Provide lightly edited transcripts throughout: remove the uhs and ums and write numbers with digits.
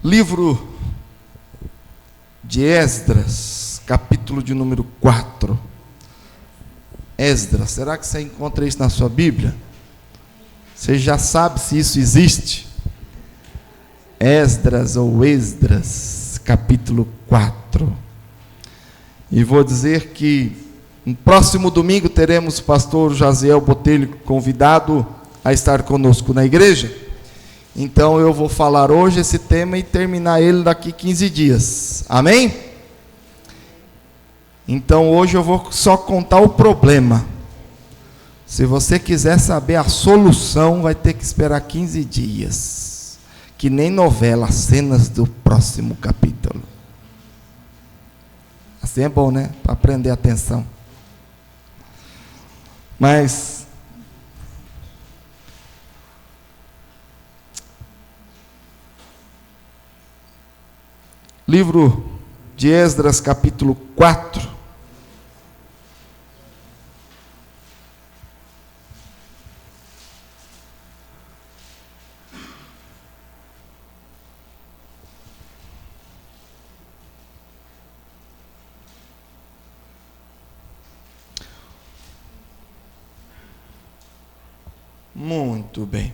Livro de Esdras, capítulo de número 4. Esdras, será que você encontra isso na sua Bíblia? Você já sabe se isso existe? Esdras ou Esdras, capítulo 4. E vou dizer que no próximo domingo teremos o pastor Jaziel Botelho convidado a estar conosco na igreja. Então eu vou falar hoje esse tema e terminar ele daqui 15 dias. Amém? Então hoje eu vou só contar o problema. Se você quiser saber a solução, vai ter que esperar 15 dias. Que nem novela, cenas do próximo capítulo. Assim é bom, né? Para prender a atenção. Mas livro de Esdras, capítulo 4. Muito bem.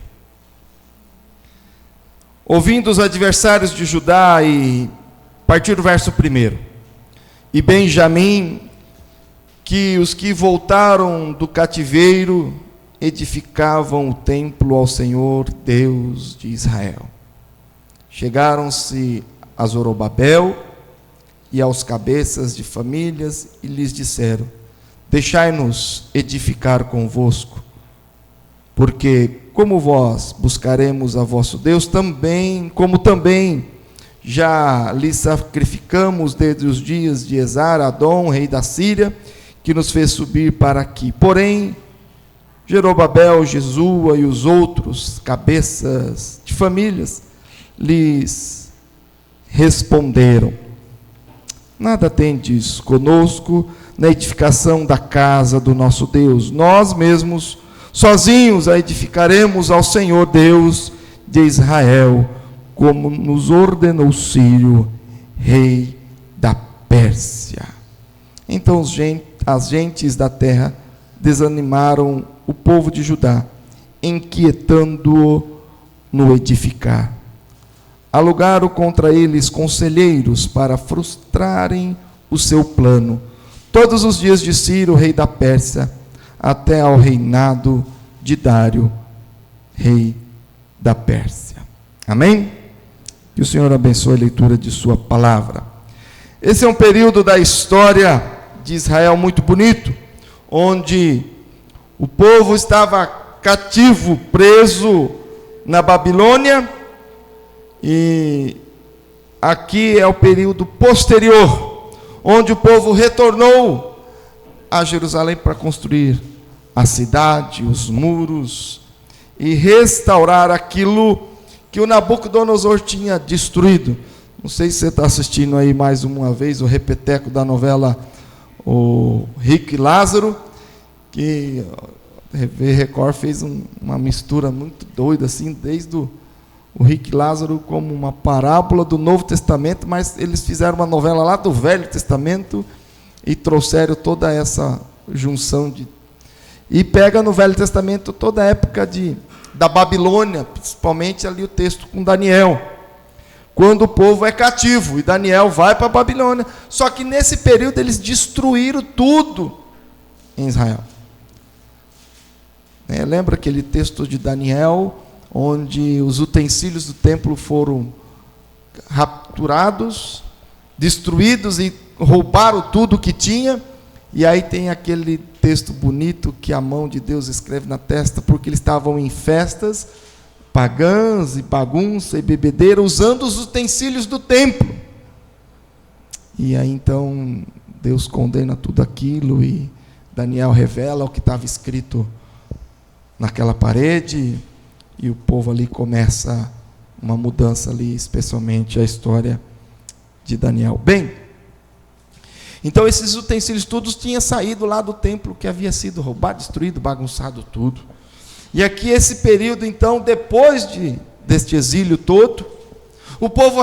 Ouvindo os adversários de Judá, e a partir do verso 1, e Benjamim, que os que voltaram do cativeiro edificavam o templo ao Senhor Deus de Israel. Chegaram-se a Zorobabel e aos cabeças de famílias e lhes disseram: deixai-nos edificar convosco, porque como vós buscaremos a vosso Deus, como também já lhe sacrificamos desde os dias de Esar-Adom, rei da Síria, que nos fez subir para aqui. Porém, Jerobabel, Jesua e os outros cabeças de famílias lhes responderam: nada tendes conosco na edificação da casa do nosso Deus. Nós mesmos sozinhos a edificaremos ao Senhor Deus de Israel, como nos ordenou Ciro, rei da Pérsia. Então as gentes da terra desanimaram o povo de Judá, inquietando-o no edificar. Alugaram contra eles conselheiros para frustrarem o seu plano, todos os dias de Ciro, rei da Pérsia, até ao reinado de Dário, rei da Pérsia. Amém? Que o Senhor abençoe a leitura de sua palavra. Esse é um período da história de Israel muito bonito, onde o povo estava cativo, preso na Babilônia, e aqui é o período posterior, onde o povo retornou a Jerusalém para construir a cidade, os muros, e restaurar aquilo que o Nabucodonosor tinha destruído. Não sei se você está assistindo aí mais uma vez o repeteco da novela O Rico e Lázaro, que a TV Record fez uma mistura muito doida, assim, desde o Rico e Lázaro como uma parábola do Novo Testamento, mas eles fizeram uma novela lá do Velho Testamento e trouxeram toda essa junção e pega no Velho Testamento toda a época da Babilônia, principalmente ali o texto com Daniel, quando o povo é cativo, e Daniel vai para a Babilônia. Só que nesse período eles destruíram tudo em Israel. Lembra aquele texto de Daniel, onde os utensílios do templo foram rapturados, destruídos e roubaram tudo que tinha? E aí tem aquele texto bonito que a mão de Deus escreve na testa, porque eles estavam em festas pagãs e bagunça e bebedeira, usando os utensílios do templo. E aí então Deus condena tudo aquilo, e Daniel revela o que estava escrito naquela parede, e o povo ali começa uma mudança ali, especialmente a história de Daniel. Bem, então esses utensílios todos tinham saído lá do templo que havia sido roubado, destruído, bagunçado tudo. E aqui esse período, então, depois deste exílio todo, o povo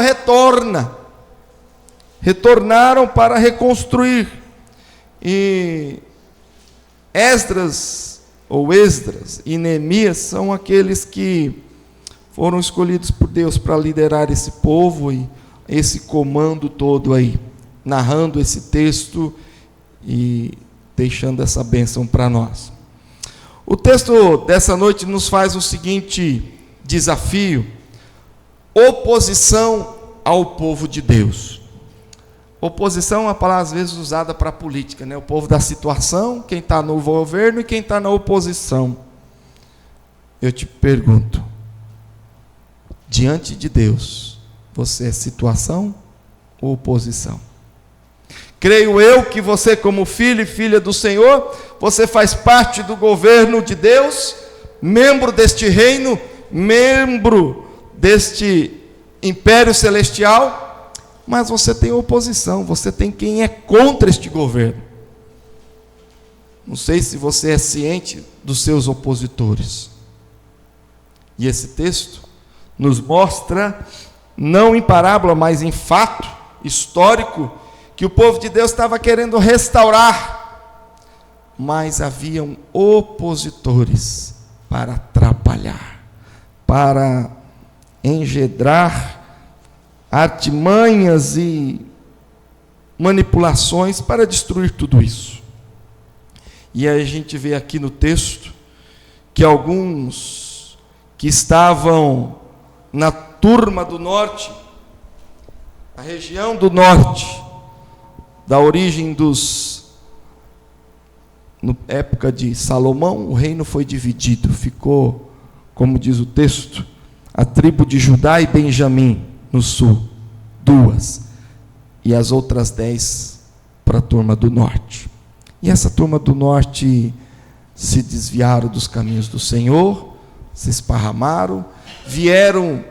retornaram para reconstruir. E Esdras e Neemias são aqueles que foram escolhidos por Deus para liderar esse povo e esse comando todo aí, narrando esse texto e deixando essa bênção para nós. O texto dessa noite nos faz o seguinte desafio: oposição ao povo de Deus. Oposição é uma palavra às vezes usada para a política, né? O povo da situação, quem está no governo e quem está na oposição. Eu te pergunto, diante de Deus, você é situação ou oposição? Creio eu que você, como filho e filha do Senhor, você faz parte do governo de Deus, membro deste reino, membro deste império celestial, mas você tem oposição, você tem quem é contra este governo. Não sei se você é ciente dos seus opositores. E esse texto nos mostra, não em parábola, mas em fato histórico, que o povo de Deus estava querendo restaurar, mas haviam opositores para atrapalhar, para engendrar artimanhas e manipulações para destruir tudo isso. E aí a gente vê aqui no texto que alguns que estavam na turma do norte, a região do norte, da origem na época de Salomão, o reino foi dividido, ficou, como diz o texto, a tribo de Judá e Benjamim no sul, 2, e as outras 10 para a turma do norte. E essa turma do norte se desviaram dos caminhos do Senhor, se esparramaram, vieram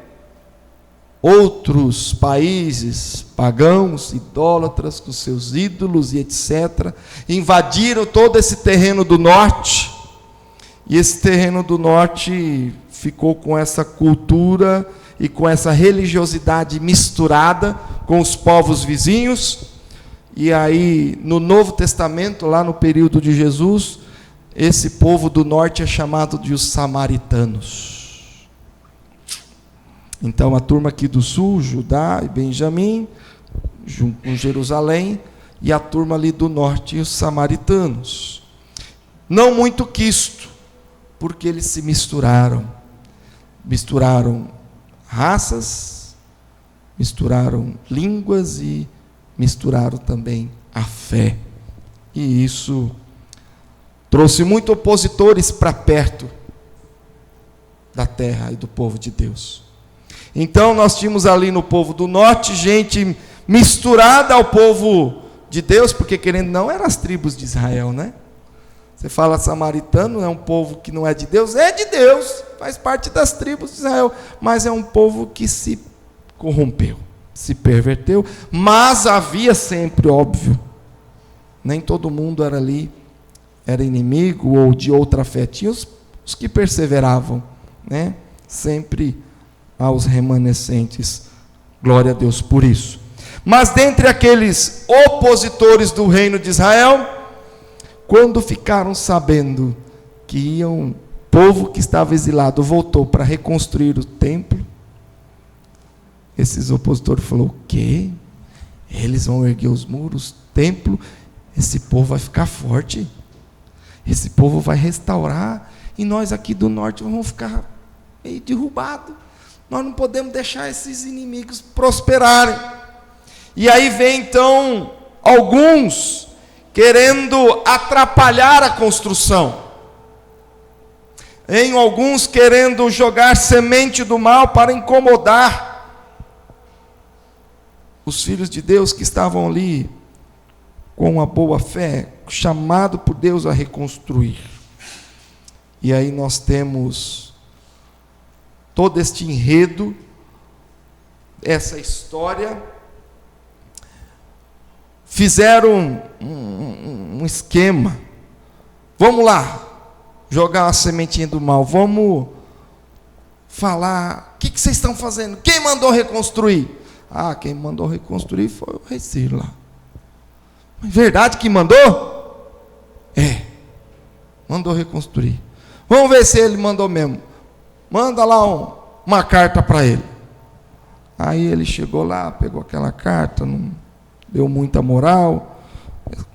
outros países pagãos, idólatras, com seus ídolos e etc., invadiram todo esse terreno do norte, e esse terreno do norte ficou com essa cultura e com essa religiosidade misturada com os povos vizinhos. E aí, no Novo Testamento, lá no período de Jesus, esse povo do norte é chamado de os samaritanos. Então, a turma aqui do sul, Judá e Benjamim, junto com Jerusalém, e a turma ali do norte, os samaritanos. Não muito quisto, porque eles se misturaram raças, misturaram línguas e misturaram também a fé. E isso trouxe muitos opositores para perto da terra e do povo de Deus. Então nós tínhamos ali no povo do norte gente misturada ao povo de Deus, porque querendo não, eram as tribos de Israel, né? Você fala samaritano, é um povo que não é de Deus, faz parte das tribos de Israel, mas é um povo que se corrompeu, se perverteu, mas havia sempre, óbvio, nem todo mundo era ali, era inimigo ou de outra fé, tinha os que perseveravam, né? Sempre aos remanescentes, glória a Deus por isso. Mas dentre aqueles opositores do reino de Israel, quando ficaram sabendo que o povo que estava exilado voltou para reconstruir o templo, esses opositores falaram: o quê? Eles vão erguer os muros, templo, esse povo vai ficar forte, esse povo vai restaurar, e nós aqui do norte vamos ficar meio derrubados, nós não podemos deixar esses inimigos prosperarem. E aí vem então alguns querendo atrapalhar a construção, em alguns querendo jogar semente do mal para incomodar os filhos de Deus que estavam ali com uma boa fé, chamado por Deus a reconstruir. E aí nós temos todo este enredo, essa história. Fizeram um esquema. Vamos lá, jogar uma sementinha do mal. Vamos falar: o que vocês estão fazendo? Quem mandou reconstruir? Ah, quem mandou reconstruir foi o rei Ciro lá. Mas verdade que mandou? É, mandou reconstruir. Vamos ver se ele mandou mesmo. Manda lá uma carta para ele. Aí ele chegou lá, pegou aquela carta, não deu muita moral.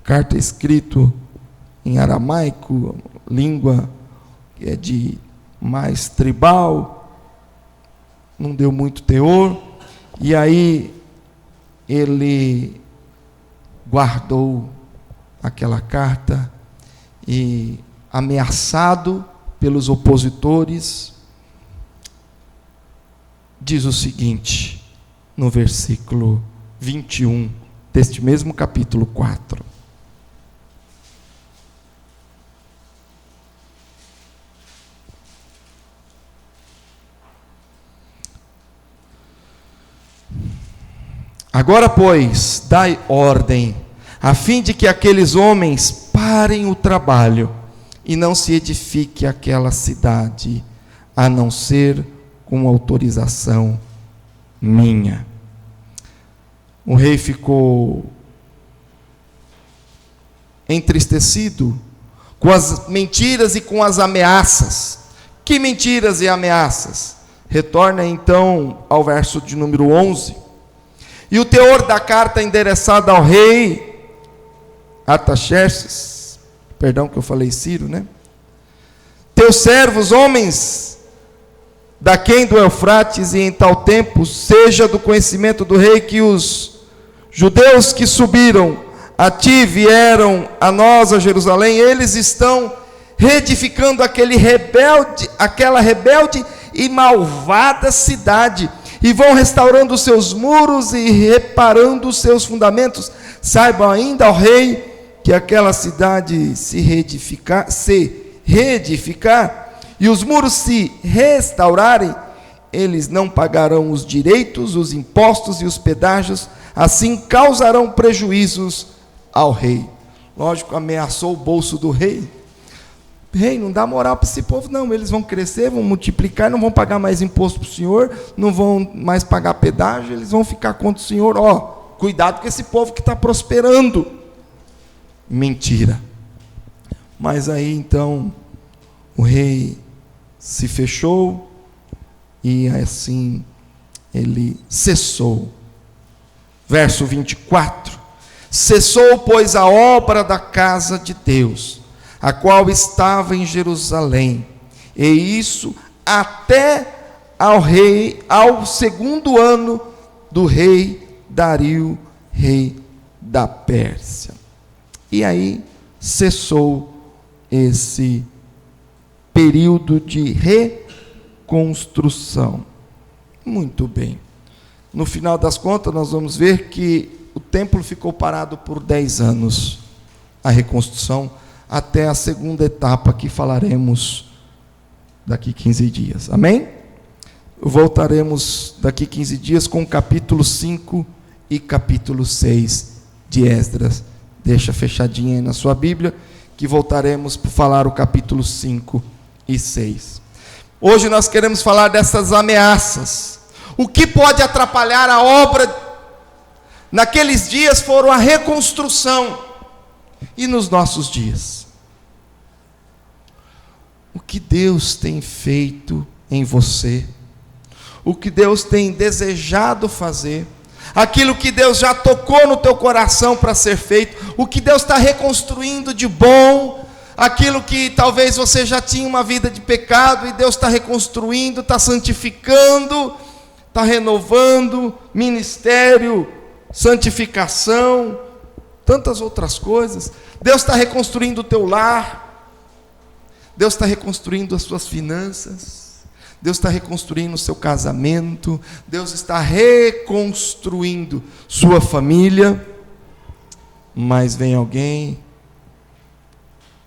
Carta escrita em aramaico, língua que é de mais tribal, não deu muito teor. E aí ele guardou aquela carta e, ameaçado pelos opositores, diz o seguinte, no versículo 21 deste mesmo capítulo 4. Agora, pois, dai ordem, a fim de que aqueles homens parem o trabalho e não se edifique aquela cidade, a não ser com autorização minha. O rei ficou entristecido com as mentiras e com as ameaças. Que mentiras e ameaças? Retorna então ao verso de número 11. E o teor da carta endereçada ao rei Artaxerxes, perdão que eu falei Ciro, né? Teus servos, homens daquém do Eufrates, e em tal tempo seja do conhecimento do rei que os judeus que subiram a ti vieram a nós a Jerusalém, eles estão reedificando aquela rebelde e malvada cidade, e vão restaurando os seus muros e reparando os seus fundamentos. Saibam ainda, ó rei, que aquela cidade se reedificar, e os muros se restaurarem, eles não pagarão os direitos, os impostos e os pedágios, assim causarão prejuízos ao rei. Lógico, ameaçou o bolso do rei. Rei, não dá moral para esse povo não, eles vão crescer, vão multiplicar, não vão pagar mais imposto para o senhor, não vão mais pagar pedágio, eles vão ficar contra o senhor. Cuidado com esse povo que está prosperando. Mentira. Mas aí então o rei se fechou e assim ele cessou. Verso 24: cessou, pois, a obra da casa de Deus, a qual estava em Jerusalém, e isso até ao segundo ano do rei Dario, rei da Pérsia. E aí cessou esse período de reconstrução. Muito bem. No final das contas, nós vamos ver que o templo ficou parado por 10 anos, a reconstrução, até a segunda etapa que falaremos daqui 15 dias. Amém? Voltaremos daqui 15 dias com o capítulo 5 e capítulo 6 de Esdras. Deixa fechadinha aí na sua Bíblia, que voltaremos para falar o capítulo 5 e 6. Hoje nós queremos falar dessas ameaças. O que pode atrapalhar a obra? Naqueles dias foram a reconstrução. E nos nossos dias? O que Deus tem feito em você? O que Deus tem desejado fazer? Aquilo que Deus já tocou no teu coração para ser feito? O que Deus está reconstruindo de bom? Aquilo que talvez você já tinha uma vida de pecado e Deus está reconstruindo, está santificando, está renovando, ministério, santificação, tantas outras coisas. Deus está reconstruindo o teu lar, Deus está reconstruindo as suas finanças, Deus está reconstruindo o seu casamento, Deus está reconstruindo sua família. Mas vem alguém,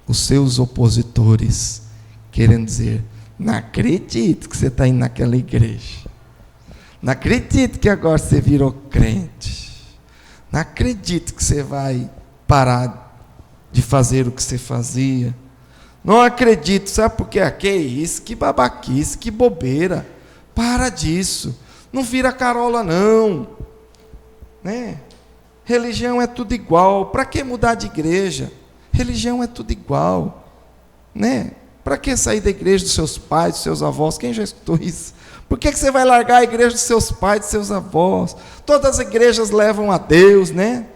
os seus opositores, querendo dizer: não acredito que você está indo naquela igreja, não acredito que agora você virou crente, não acredito que você vai parar de fazer o que você fazia, não acredito, sabe por quê? Que isso, que babaquice, que bobeira, Para disso. Não vira carola não. Né? Religião é tudo igual. Para que mudar de igreja? Religião é tudo igual. Né? Para que sair da igreja dos seus pais, dos seus avós? Quem já escutou isso? Por que você vai largar a igreja dos seus pais, dos seus avós? Todas as igrejas levam a Deus, né?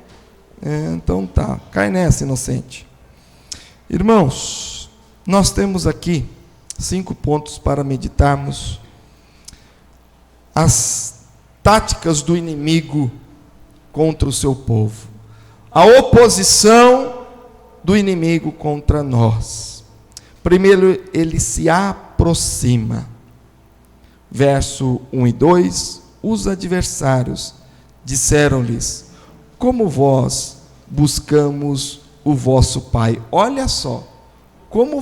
Então tá, cai nessa, inocente. Irmãos, nós temos aqui 5 pontos para meditarmos. As táticas do inimigo contra o seu povo. A oposição do inimigo contra nós. Primeiro, ele se aproxima. Verso 1 e 2, os adversários disseram-lhes: como vós buscamos o vosso Pai? Olha só, como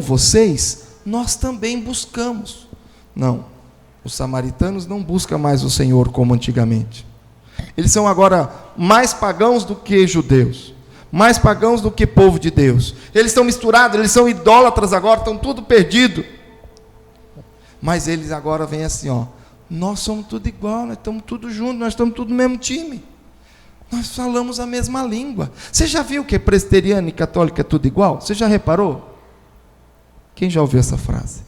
vocês, nós também buscamos. Não, os samaritanos não buscam mais o Senhor como antigamente. Eles são agora mais pagãos do que judeus. Mais pagãos do que povo de Deus. Eles estão misturados, eles são idólatras agora, estão tudo perdido. Mas eles agora vêm assim, ó, nós somos tudo igual, nós estamos tudo juntos, nós estamos tudo no mesmo time. Nós falamos a mesma língua. Você já viu que presbiteriano e católico é tudo igual? Você já reparou? Quem já ouviu essa frase?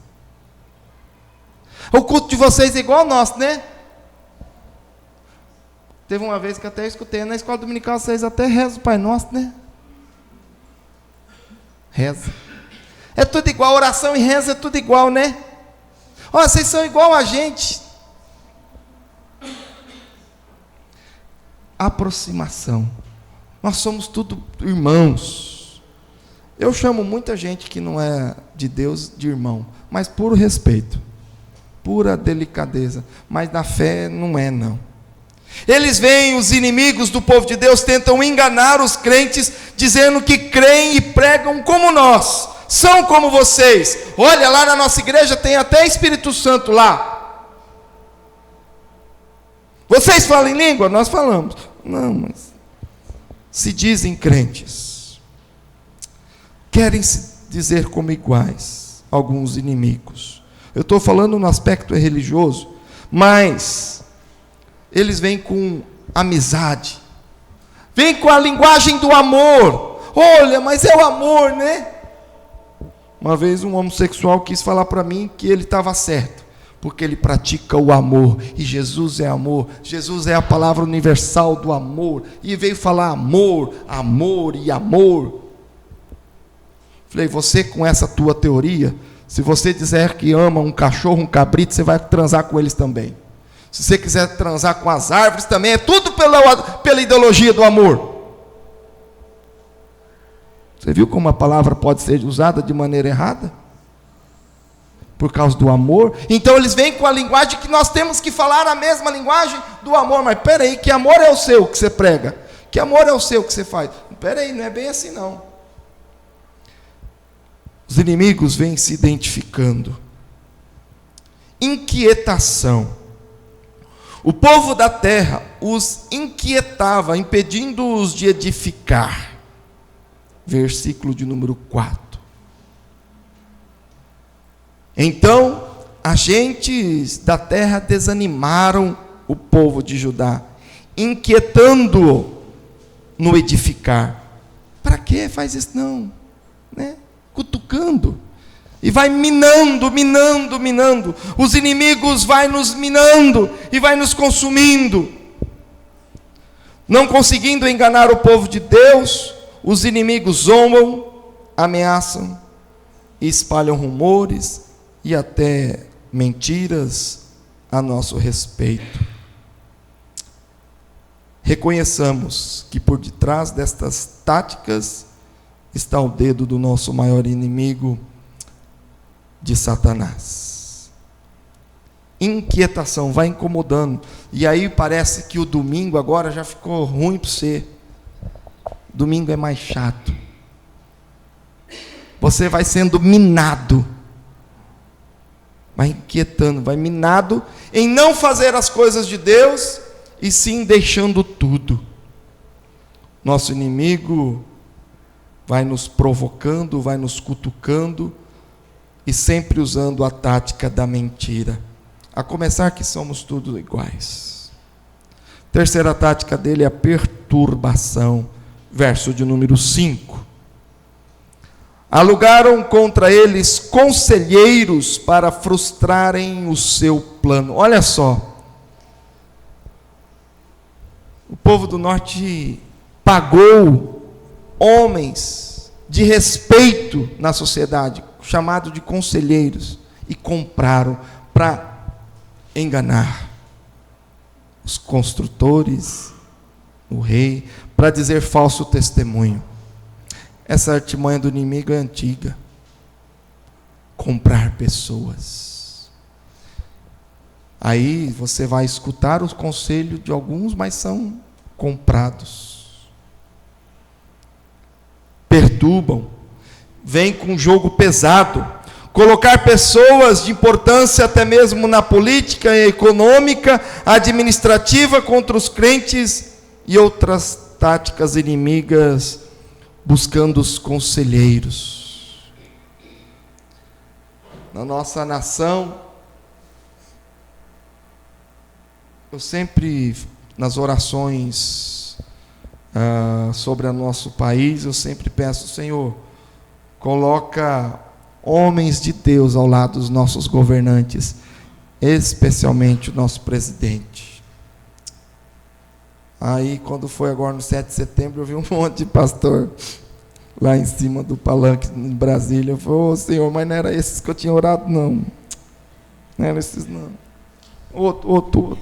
O culto de vocês é igual ao nosso, né? Teve uma vez que até escutei, na escola dominical vocês até rezam o Pai Nosso, né? Reza. É tudo igual, oração e reza é tudo igual, né? Ó, vocês são igual a gente. Aproximação. Nós somos tudo irmãos. Eu chamo muita gente que não é de Deus de irmão, mas puro respeito, pura delicadeza, mas na fé não é não. Eles veem, os inimigos do povo de Deus tentam enganar os crentes, dizendo que creem e pregam como nós, são como vocês. Olha, lá na nossa igreja tem até Espírito Santo lá. Vocês falam em língua? Nós falamos. Não, mas se dizem crentes, querem se dizer como iguais, alguns inimigos. Eu estou falando no aspecto religioso, mas eles vêm com amizade, vêm com a linguagem do amor. Olha, mas é o amor, né? Uma vez um homossexual quis falar para mim que ele estava certo, porque ele pratica o amor, e Jesus é amor, Jesus é a palavra universal do amor, e veio falar amor, amor e amor. Falei, você com essa tua teoria, se você dizer que ama um cachorro, um cabrito, você vai transar com eles também. Se você quiser transar com as árvores também, é tudo pela ideologia do amor. Você viu como a palavra pode ser usada de maneira errada? Por causa do amor. Então eles vêm com a linguagem que nós temos que falar a mesma linguagem do amor. Mas peraí, que amor é o seu que você prega? Que amor é o seu que você faz? Peraí, não é bem assim não. Os inimigos vêm se identificando. Inquietação. O povo da terra os inquietava, impedindo-os de edificar. Versículo de número 4. Então, agentes da terra desanimaram o povo de Judá, inquietando-o no edificar. Para que faz isso não? Né? Cutucando. E vai minando. Os inimigos vai nos minando e vai nos consumindo. Não conseguindo enganar o povo de Deus, os inimigos zombam, ameaçam, espalham rumores e até mentiras a nosso respeito. Reconheçamos que por detrás destas táticas está o dedo do nosso maior inimigo, de Satanás. Inquietação, vai incomodando. E aí parece que o domingo agora já ficou ruim para você. Domingo é mais chato. Você vai sendo minado. Vai inquietando, vai minado em não fazer as coisas de Deus e sim deixando tudo. Nosso inimigo vai nos provocando, vai nos cutucando e sempre usando a tática da mentira, a começar que somos todos iguais. Terceira tática dele é a perturbação, verso de número 5. Alugaram contra eles conselheiros para frustrarem o seu plano. Olha só, o povo do norte pagou homens de respeito na sociedade, chamado de conselheiros, e compraram para enganar os construtores, o rei, para dizer falso testemunho. Essa artimanha do inimigo é antiga. Comprar pessoas. Aí você vai escutar os conselhos de alguns, mas são comprados. Perturbam. Vem com jogo pesado. Colocar pessoas de importância até mesmo na política e econômica, administrativa, contra os crentes e outras táticas inimigas, buscando os conselheiros. Na nossa nação, eu sempre, nas orações sobre o nosso país, eu sempre peço: Senhor, coloca homens de Deus ao lado dos nossos governantes, especialmente o nosso presidente. Aí, quando foi agora no 7 de setembro, eu vi um monte de pastor lá em cima do palanque em Brasília. Eu falei: ô Senhor, mas não era esses que eu tinha orado, não. Não era esses, não. Outro.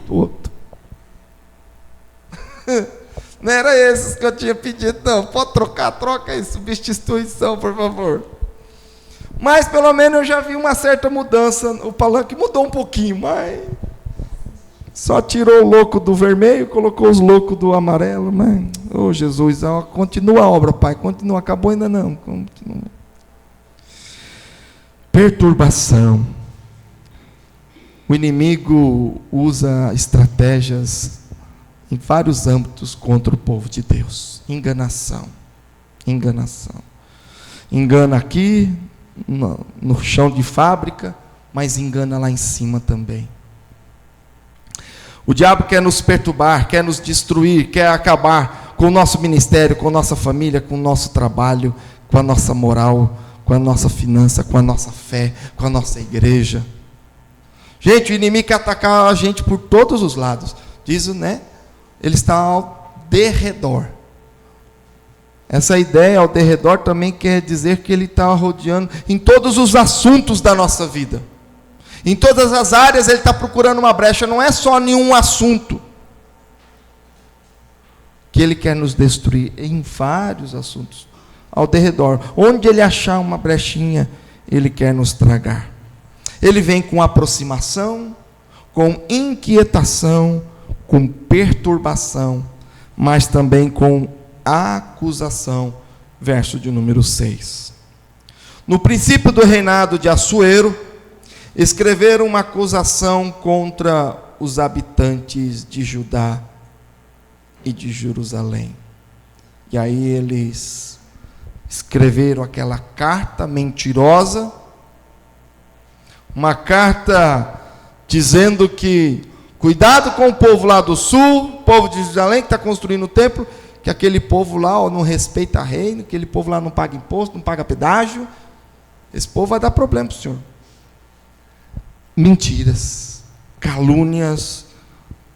Não era esses que eu tinha pedido, não. Pode troca aí, substituição, por favor. Mas pelo menos eu já vi uma certa mudança. O palanque mudou um pouquinho, mas só tirou o louco do vermelho, colocou os loucos do amarelo. Mas, ô Jesus, continua a obra, Pai. Continua, acabou ainda não. Continua. Perturbação. O inimigo usa estratégias em vários âmbitos contra o povo de Deus. Enganação. Engana aqui, no chão de fábrica, mas engana lá em cima também. O diabo quer nos perturbar, quer nos destruir, quer acabar com o nosso ministério, com a nossa família, com o nosso trabalho, com a nossa moral, com a nossa finança, com a nossa fé, com a nossa igreja. Gente, o inimigo quer atacar a gente por todos os lados. Diz, né? Ele está ao derredor. Essa ideia ao derredor também quer dizer que ele está rodeando em todos os assuntos da nossa vida. Em todas as áreas ele está procurando uma brecha. Não é só nenhum assunto que ele quer nos destruir. Em vários assuntos ao derredor. Onde ele achar uma brechinha, ele quer nos tragar. Ele vem com aproximação, com inquietação, com perturbação, mas também com acusação, verso de número 6. No princípio do reinado de Assuero, escreveram uma acusação contra os habitantes de Judá e de Jerusalém. E aí eles escreveram aquela carta mentirosa, uma carta dizendo que cuidado com o povo lá do sul, o povo de Jerusalém que está construindo o templo, que aquele povo lá não respeita a reino, aquele povo lá não paga imposto, não paga pedágio. Esse povo vai dar problema para o senhor. Mentiras, calúnias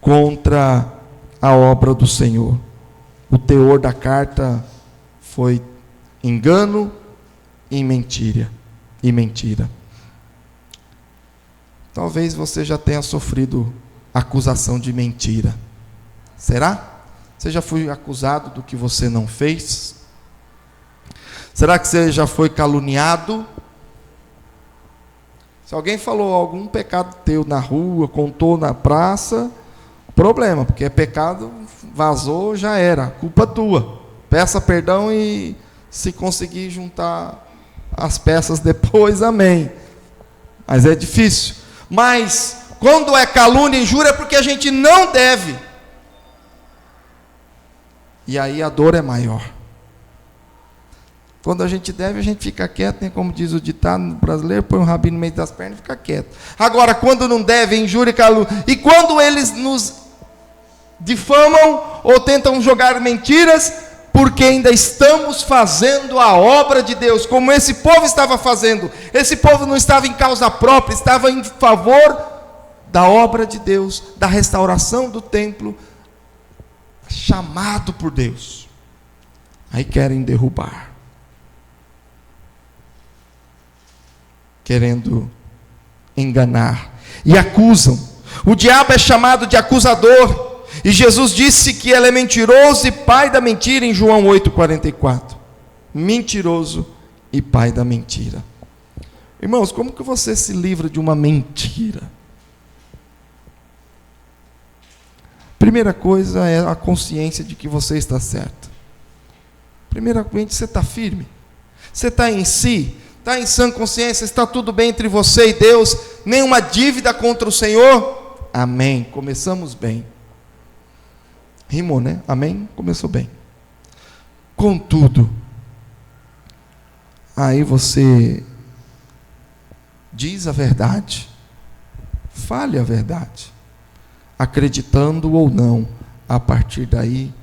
contra a obra do Senhor. O teor da carta foi engano e mentira. Talvez você já tenha sofrido acusação de mentira. Será? Você já foi acusado do que você não fez? Será que você já foi caluniado? Se alguém falou algum pecado teu na rua, contou na praça, problema, porque é pecado, vazou, já era, culpa tua. Peça perdão e se conseguir juntar as peças depois, amém. Mas é difícil. Mas quando é calúnia e injúria é porque a gente não deve. E aí a dor é maior. Quando a gente deve, a gente fica quieto, né? Como diz o ditado brasileiro, põe um rabinho no meio das pernas e fica quieto. Agora, quando não deve, injúria e calúnia, e quando eles nos difamam ou tentam jogar mentiras, porque ainda estamos fazendo a obra de Deus, como esse povo estava fazendo. Esse povo não estava em causa própria, estava em favor da obra de Deus, da restauração do templo, chamado por Deus. Aí querem derrubar, querendo enganar, e acusam. O diabo é chamado de acusador, e Jesus disse que ele é mentiroso e pai da mentira em João 8,44. Mentiroso e pai da mentira. Irmãos, como que você se livra de uma mentira? Primeira coisa é a consciência de que você está certo. Primeiramente, você está firme. Você está em si, está em sã consciência, está tudo bem entre você e Deus, nenhuma dívida contra o Senhor. Amém. Começamos bem. Rimou, né? Amém? Começou bem. Contudo, aí você diz a verdade, fale a verdade, acreditando ou não. A partir daí,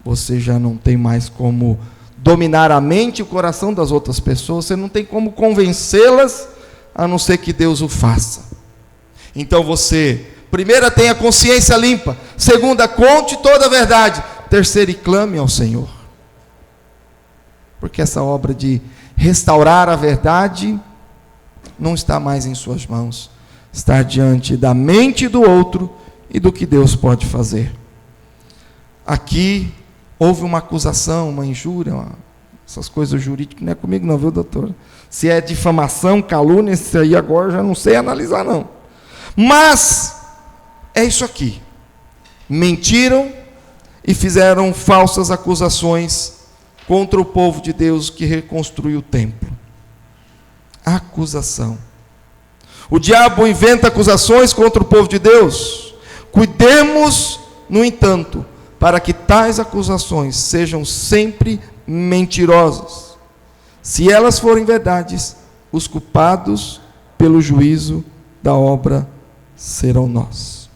você já não tem mais como dominar a mente e o coração das outras pessoas, você não tem como convencê-las, a não ser que Deus o faça. Então você, primeira, tenha consciência limpa. Segunda, conte toda a verdade. Terceira, clame ao Senhor. Porque essa obra de restaurar a verdade não está mais em suas mãos. Está diante da mente do outro e do que Deus pode fazer. Aqui houve uma acusação, uma injúria, essas coisas jurídicas, não é comigo não, viu, doutor? Se é difamação, calúnia, isso aí agora eu já não sei analisar não. Mas é isso aqui. Mentiram e fizeram falsas acusações contra o povo de Deus que reconstruiu o templo. Acusação. O diabo inventa acusações contra o povo de Deus. Cuidemos, no entanto, para que tais acusações sejam sempre mentirosas. Se elas forem verdades, os culpados pelo juízo da obra serão nós.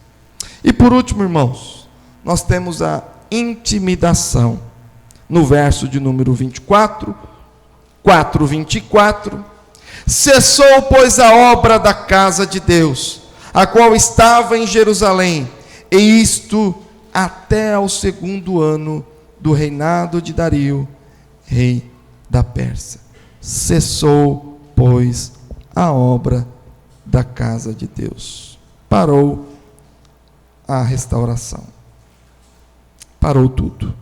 E por último, irmãos, nós temos a intimidação. No verso de número 24, 4:24, cessou, pois, a obra da casa de Deus, a qual estava em Jerusalém, e isto até ao 2º ano do reinado de Dario, rei da Pérsia. Cessou, pois, a obra da casa de Deus. Parou a restauração. Parou tudo.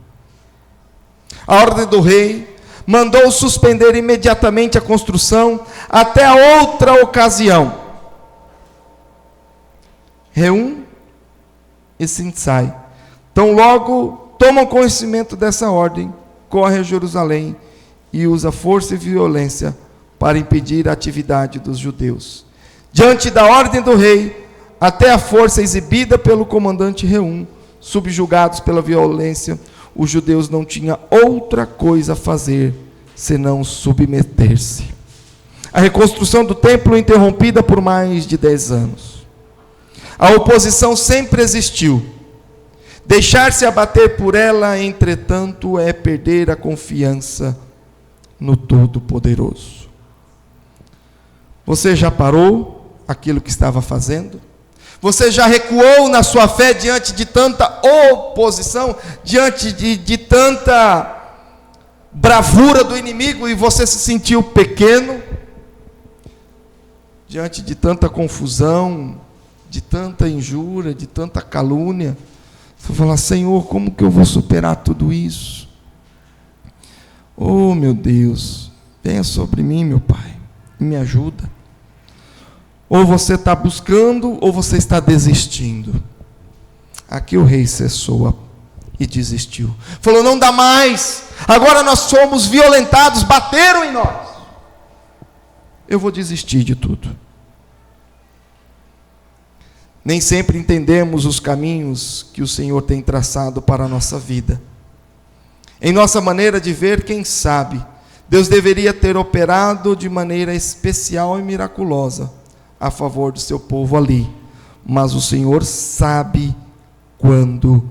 A ordem do rei mandou suspender imediatamente a construção até a outra ocasião. Reum e Sinsai. Então logo tomam conhecimento dessa ordem, corre a Jerusalém e usa força e violência para impedir a atividade dos judeus. Diante da ordem do rei, até a força exibida pelo comandante Reum, subjugados pela violência, os judeus não tinham outra coisa a fazer senão submeter-se. A reconstrução do templo interrompida por mais de 10 anos. A oposição sempre existiu. Deixar-se abater por ela, entretanto, é perder a confiança no Todo-Poderoso. Você já parou aquilo que estava fazendo? Você já recuou na sua fé diante de tanta oposição, diante de tanta bravura do inimigo, e você se sentiu pequeno? Diante de tanta confusão, de tanta injúria, de tanta calúnia, você fala: Senhor, como que eu vou superar tudo isso? Oh, meu Deus, venha sobre mim, meu Pai, e me ajuda. Ou você está buscando, ou você está desistindo. Aqui o rei cessou e desistiu. Falou: não dá mais, agora nós somos violentados, bateram em nós. Eu vou desistir de tudo. Nem sempre entendemos os caminhos que o Senhor tem traçado para a nossa vida. Em nossa maneira de ver, quem sabe, Deus deveria ter operado de maneira especial e miraculosa a favor do seu povo ali, mas o Senhor sabe quando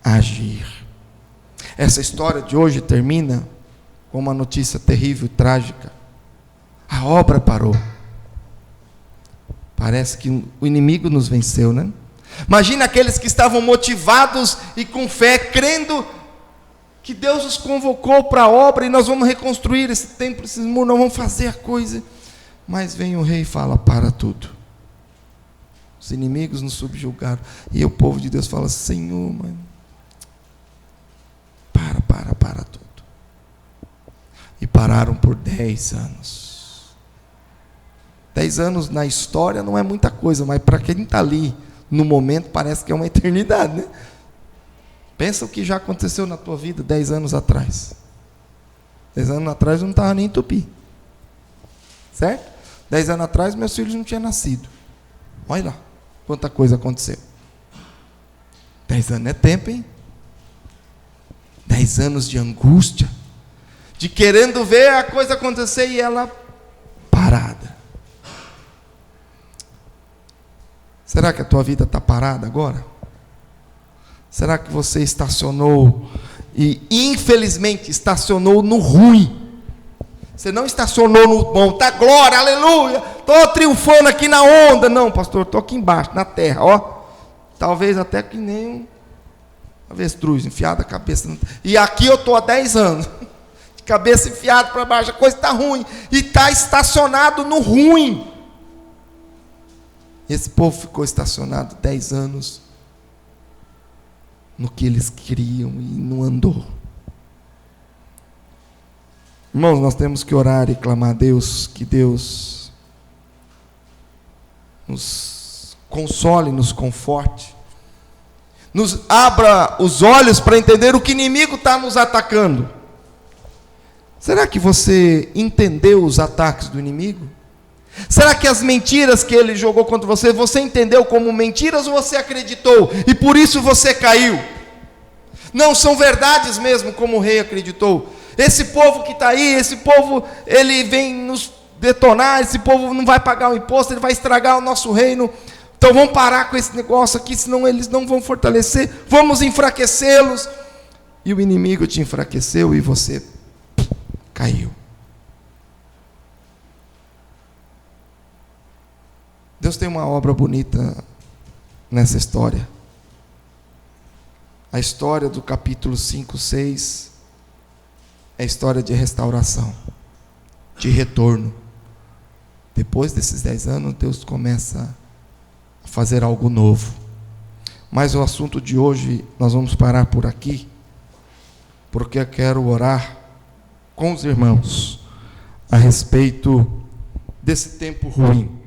agir. Essa história de hoje termina com uma notícia terrível, trágica. A obra parou. Parece que o inimigo nos venceu, né? Imagina aqueles que estavam motivados e com fé, crendo que Deus os convocou para a obra e nós vamos reconstruir esse templo, esses muros, nós vamos fazer a coisa. Mas vem o rei e fala: para tudo. Os inimigos nos subjugaram. E o povo de Deus fala: Senhor, mano, para tudo. E pararam por 10 anos. 10 anos na história não é muita coisa, mas para quem está ali no momento parece que é uma eternidade, né? Pensa o que já aconteceu na tua vida 10 anos atrás. 10 anos atrás eu não estava nem em Tupi. Certo? 10 anos atrás meus filhos não tinham nascido. Olha lá quanta coisa aconteceu. 10 anos é tempo, hein? 10 anos de angústia, de querendo ver a coisa acontecer e ela parada. Será que a tua vida está parada agora? Será que você estacionou e infelizmente estacionou no ruim? Você não estacionou no bom, tá glória, aleluia, estou triunfando aqui na onda. Não, pastor, estou aqui embaixo, na terra, ó. Talvez até que nem um avestruz, enfiado a cabeça. E aqui eu estou há 10 anos, de cabeça enfiada para baixo, a coisa está ruim, e está estacionado no ruim. Esse povo ficou estacionado 10 anos no que eles queriam e não andou. Irmãos, nós temos que orar e clamar a Deus, que Deus nos console, nos conforte, nos abra os olhos para entender o que o inimigo está nos atacando. Será que você entendeu os ataques do inimigo? Será que as mentiras que ele jogou contra você, você entendeu como mentiras ou você acreditou e por isso você caiu? Não, são verdades mesmo, como o rei acreditou. Esse povo que está aí, esse povo, ele vem nos detonar, esse povo não vai pagar o imposto, ele vai estragar o nosso reino. Então vamos parar com esse negócio aqui, senão eles não vão fortalecer, vamos enfraquecê-los. E o inimigo te enfraqueceu e você caiu. Deus tem uma obra bonita nessa história. A história do capítulo 5, 6 é a história de restauração, de retorno. Depois desses 10 anos, Deus começa a fazer algo novo. Mas o assunto de hoje, nós vamos parar por aqui, porque eu quero orar com os irmãos a respeito desse tempo ruim.